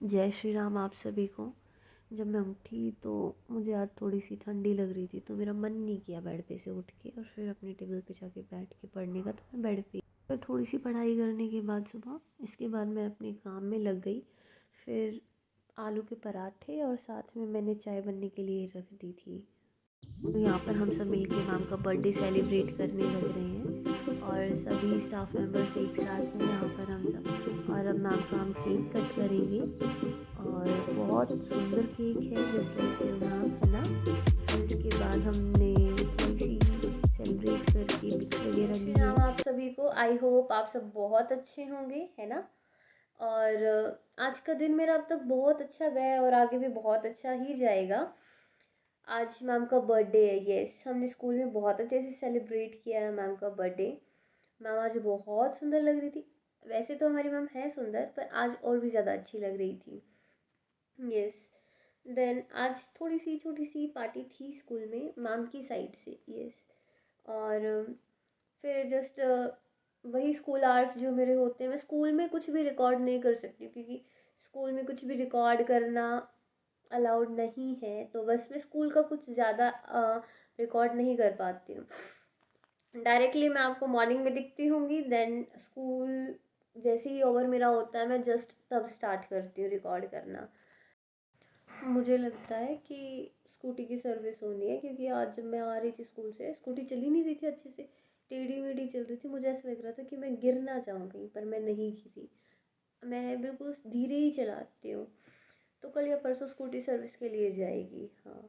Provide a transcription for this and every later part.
जय श्री राम आप सभी को। जब मैं उठी तो मुझे आज थोड़ी सी ठंडी लग रही थी, तो मेरा मन नहीं किया बेड पे से उठ के और फिर अपने टेबल पे जाके बैठ के पढ़ने का। तो मैं बेड पे फिर थोड़ी सी पढ़ाई करने के बाद सुबह, इसके बाद मैं अपने काम में लग गई। फिर आलू के पराठे और साथ में मैंने चाय बनने के लिए रख दी थी। तो यहाँ पर हम सब मिलके मैम का बर्थडे सेलिब्रेट करने लग रहे हैं और सभी स्टाफ मेंबर्स एक साथ हैं यहाँ पर हम सब। और अब मैम का हम केक कट करेंगे और बहुत सुंदर केक है, जस्ट लाइक यू मैम, है ना। और इसके बाद हमने थोड़ी सी सेलिब्रेट करके पिक्स वगैरह ली है। आप सभी को, आई होप आप सब बहुत अच्छे होंगे, है ना। और आज का दिन मेरा अब तक बहुत अच्छा गया है और आगे भी बहुत अच्छा ही जाएगा। आज मैम का बर्थडे है, यस। हमने स्कूल में बहुत अच्छे से सेलिब्रेट किया है मैम का बर्थडे। मैम आज बहुत सुंदर लग रही थी। वैसे तो हमारी मैम है सुंदर, पर आज और भी ज़्यादा अच्छी लग रही थी, यस। देन आज थोड़ी सी छोटी सी पार्टी थी स्कूल में मैम की साइड से, यस। और फिर जस्ट वही स्कूल आवर्स जो मेरे होते हैं, मैं स्कूल में कुछ भी रिकॉर्ड नहीं कर सकती क्योंकि स्कूल में कुछ भी रिकॉर्ड करना अलाउड नहीं है। तो बस मैं स्कूल का कुछ ज़्यादा रिकॉर्ड नहीं कर पाती हूँ। डायरेक्टली मैं आपको मॉर्निंग में दिखती होंगी, देन स्कूल जैसे ही ओवर मेरा होता है मैं जस्ट तब स्टार्ट करती हूँ रिकॉर्ड करना। मुझे लगता है कि स्कूटी की सर्विस होनी है, क्योंकि आज जब मैं आ रही थी स्कूल से, स्कूटी चली नहीं रही थी अच्छे से, टेढ़ी मेढ़ी चल रही थी। मुझे ऐसा लग रहा था कि मैं गिर ना जाऊँ कहीं, पर मैं नहीं गिरी। मैं बिल्कुल धीरे ही चलाती हूँ। तो कल या परसों स्कूटी सर्विस के लिए जाएगी, हाँ।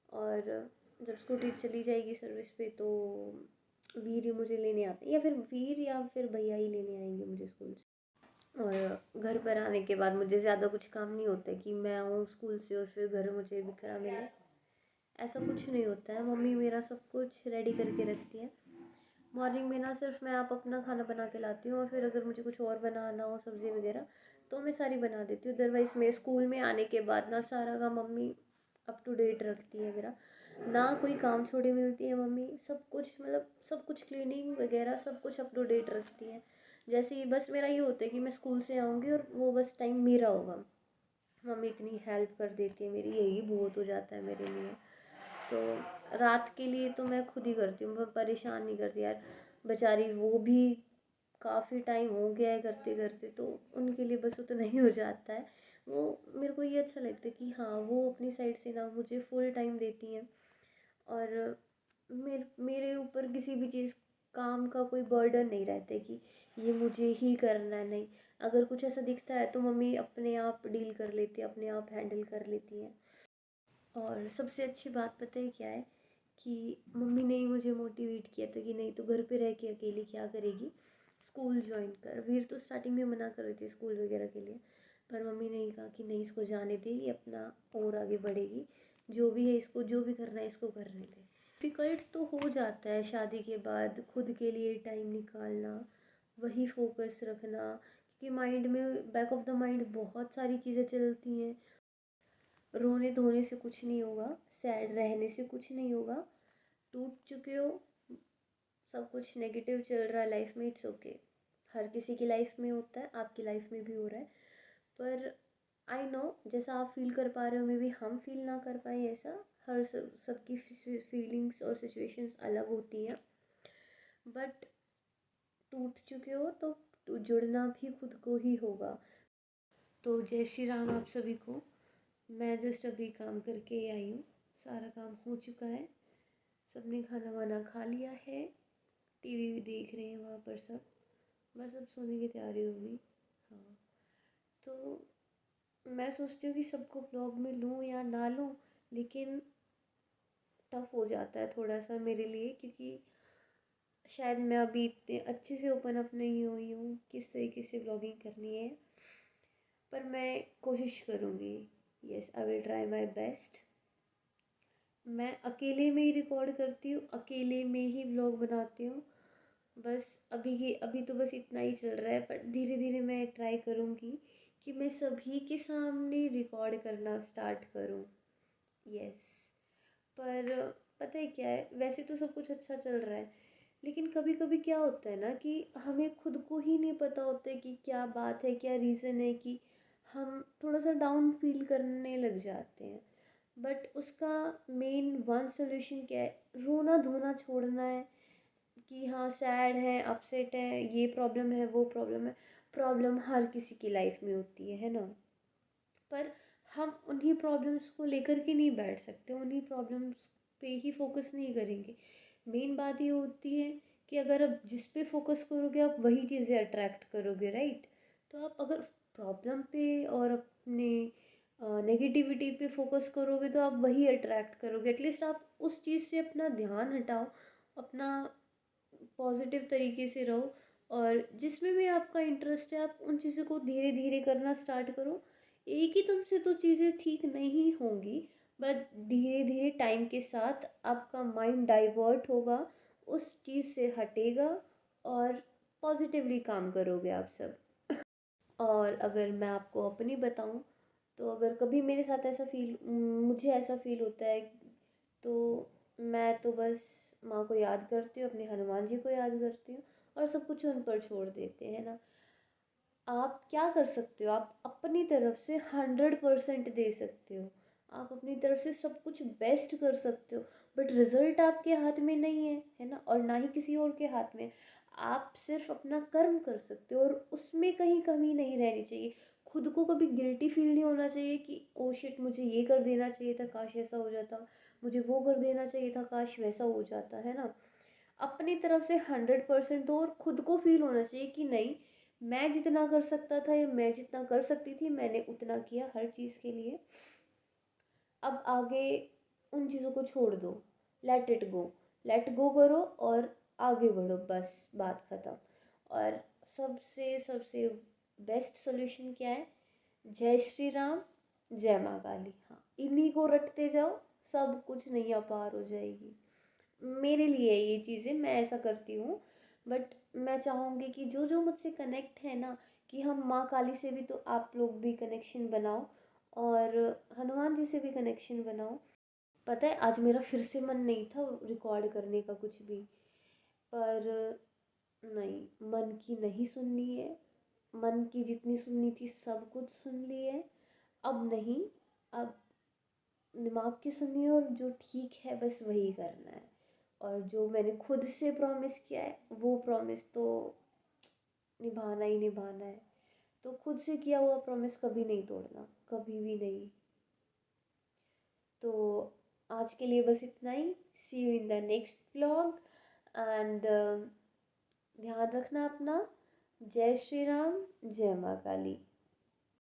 और जब स्कूटी चली जाएगी सर्विस पे तो वीर ही मुझे लेने आते हैं, या फिर वीर या फिर भैया ही लेने आएंगे मुझे स्कूल से। और घर पर आने के बाद मुझे ज़्यादा कुछ काम नहीं होता कि मैं आऊँ स्कूल से और फिर घर मुझे बिखरा मिले। ऐसा कुछ नहीं होता है, मम्मी मेरा सब कुछ रेडी करके रखती है। मॉर्निंग में ना सिर्फ मैं आप अपना खाना बना के लाती हूँ, और फिर अगर मुझे कुछ और बनाना हो सब्ज़ी वगैरह तो मैं सारी बना देती हूँ। अदरवाइज़ मैं स्कूल में आने के बाद ना सारा काम मम्मी अप टू डेट रखती है मेरा। ना कोई काम छोड़े मिलती है मम्मी, सब कुछ मतलब सब कुछ क्लीनिंग वगैरह सब कुछ अप टू डेट रखती है। जैसे ही बस मेरा ये होता है कि मैं स्कूल से आऊँगी और वो बस टाइम मेरा होगा, मम्मी इतनी हेल्प कर देती है मेरी, यही बहुत हो जाता है मेरे लिए। तो रात के लिए तो मैं खुद ही करती हूँ, मैं परेशान नहीं करती यार। बेचारी वो भी काफ़ी टाइम हो गया है करते करते, तो उनके लिए बस उतना ही हो जाता है। वो मेरे को ये अच्छा लगता है कि हाँ वो अपनी साइड से ना मुझे फुल टाइम देती हैं। और मेरे ऊपर किसी भी चीज़ काम का कोई बर्डन नहीं रहता है कि ये मुझे ही करना है, नहीं। अगर कुछ ऐसा दिखता है तो मम्मी अपने आप डील कर लेती है, अपने आप हैंडल कर लेती हैं। और सबसे अच्छी बात पता है क्या है, कि मम्मी ने ही मुझे मोटिवेट किया था कि नहीं तो घर पे रह के अकेली क्या करेगी, स्कूल ज्वाइन कर। वीर तो स्टार्टिंग में मना कर रही थी स्कूल वगैरह के लिए, पर मम्मी ने ही कहा कि नहीं इसको जाने दे, ये अपना और आगे बढ़ेगी, जो भी है इसको जो भी करना है इसको करने दे। डिफ़िकल्ट तो हो जाता है शादी के बाद खुद के लिए टाइम निकालना, वही फोकस रखना, क्योंकि माइंड में बैक ऑफ द माइंड बहुत सारी चीज़ें चलती हैं। रोने धोने से कुछ नहीं होगा, सैड रहने से कुछ नहीं होगा। टूट चुके हो, सब कुछ नेगेटिव चल रहा है लाइफ में, इट्स ओके। हर किसी की लाइफ में होता है, आपकी लाइफ में भी हो रहा है। पर आई नो जैसा आप फील कर पा रहे हो, मे बी हम फील ना कर पाए ऐसा। हर सबकी फीलिंग्स और सिचुएशंस अलग होती हैं। बट टूट चुके हो तो जुड़ना भी खुद को ही होगा। तो जय श्री राम आप सभी को। मैं जस्ट अभी काम करके आई हूँ, सारा काम हो चुका है, सबने खाना वाना खा लिया है, टीवी भी देख रहे हैं वहाँ पर सब, बस अब सोने की तैयारी होगी, हाँ। तो मैं सोचती हूँ कि सबको ब्लॉग में लूँ या ना लूँ, लेकिन टफ़ हो जाता है थोड़ा सा मेरे लिए, क्योंकि शायद मैं अभी इतने अच्छे से ओपन अप नहीं हुई हूँ किस तरीके से ब्लॉगिंग करनी है। पर मैं कोशिश करूँगी, yes I will try my best. मैं अकेले में ही रिकॉर्ड करती हूँ, अकेले में ही व्लॉग बनाती हूँ। बस अभी तो बस इतना ही चल रहा है, पर धीरे धीरे मैं ट्राई करूँगी कि मैं सभी के सामने रिकॉर्ड करना स्टार्ट करूँ, यस। पर पता है क्या है, वैसे तो सब कुछ अच्छा चल रहा है, लेकिन कभी कभी क्या होता है ना कि हमें खुद को ही नहीं पता होता है कि क्या बात है, क्या रीज़न है कि हम थोड़ा सा डाउन फील करने लग जाते हैं। बट उसका मेन वन सोल्यूशन क्या है? रोना धोना छोड़ना है कि हाँ सैड है, अपसेट है, ये प्रॉब्लम है, वो प्रॉब्लम है। प्रॉब्लम हर किसी की लाइफ में होती है ना। पर हम उन्हीं प्रॉब्लम्स को लेकर के नहीं बैठ सकते, उन्हीं प्रॉब्लम्स पे ही फोकस नहीं करेंगे। मेन बात ये होती है कि अगर आप जिस पे फोकस करोगे आप वही चीज़ें अट्रैक्ट करोगे, राइट? तो आप अगर प्रॉब्लम पे और अपने नेगेटिविटी पे फोकस करोगे तो आप वही अट्रैक्ट करोगे। एटलीस्ट आप उस चीज़ से अपना ध्यान हटाओ, अपना पॉजिटिव तरीके से रहो, और जिसमें भी आपका इंटरेस्ट है आप उन चीज़ों को धीरे धीरे करना स्टार्ट करो। एक ही तुमसे तो चीज़ें ठीक नहीं होंगी, बट धीरे धीरे टाइम के साथ आपका माइंड डाइवर्ट होगा, उस चीज़ से हटेगा, और पॉजिटिवली काम करोगे आप सब। और अगर मैं आपको अपनी बताऊं, तो अगर कभी मेरे साथ ऐसा फील मुझे ऐसा फील होता है, तो मैं तो बस माँ को याद करती हूँ, अपने हनुमान जी को याद करती हूँ, और सब कुछ उन पर छोड़ देते हैं ना। आप क्या कर सकते हो? आप अपनी तरफ से 100% दे सकते हो, आप अपनी तरफ से सब कुछ बेस्ट कर सकते हो, बट रिजल्ट आपके हाथ में नहीं है ना, और ना ही किसी और के हाथ में। आप सिर्फ अपना कर्म कर सकते हो, और उसमें कहीं कमी नहीं रहनी चाहिए। खुद को कभी गिल्टी फील नहीं होना चाहिए कि ओ शिट मुझे ये कर देना चाहिए था, काश ऐसा हो जाता, मुझे वो कर देना चाहिए था, काश वैसा हो जाता, है ना। अपनी तरफ से 100% दो, और खुद को फील होना चाहिए कि नहीं, मैं जितना कर सकता था या मैं जितना कर सकती थी मैंने उतना किया हर चीज़ के लिए। अब आगे उन चीज़ों को छोड़ दो, let it go, let go करो और आगे बढ़ो, बस बात ख़त्म। और सबसे सबसे बेस्ट सोल्यूशन क्या है? जय श्री राम, जय माँ काली। हाँ, इन्हीं को रटते जाओ, सब कुछ नैया पार हो जाएगी। मेरे लिए ये चीज़ें मैं ऐसा करती हूँ। बट मैं चाहूँगी कि जो जो मुझसे कनेक्ट है ना, कि हम माँ काली से भी तो आप लोग भी कनेक्शन बनाओ, और हनुमान जी से भी कनेक्शन बनाओ। पता है आज मेरा फिर से मन नहीं था रिकॉर्ड करने का कुछ भी, पर नहीं, मन की नहीं सुननी है। मन की जितनी सुननी थी सब कुछ सुन ली है। अब नहीं, अब दिमाग की सुनिए, और जो ठीक है बस वही करना है। और जो मैंने खुद से प्रॉमिस किया है वो प्रॉमिस तो निभाना ही निभाना है। तो खुद से किया हुआ प्रॉमिस कभी नहीं तोड़ना, कभी भी नहीं। तो आज के लिए बस इतना ही। See you in the next blog, and ध्यान रखना अपना। जय श्री राम, जय माँ काली।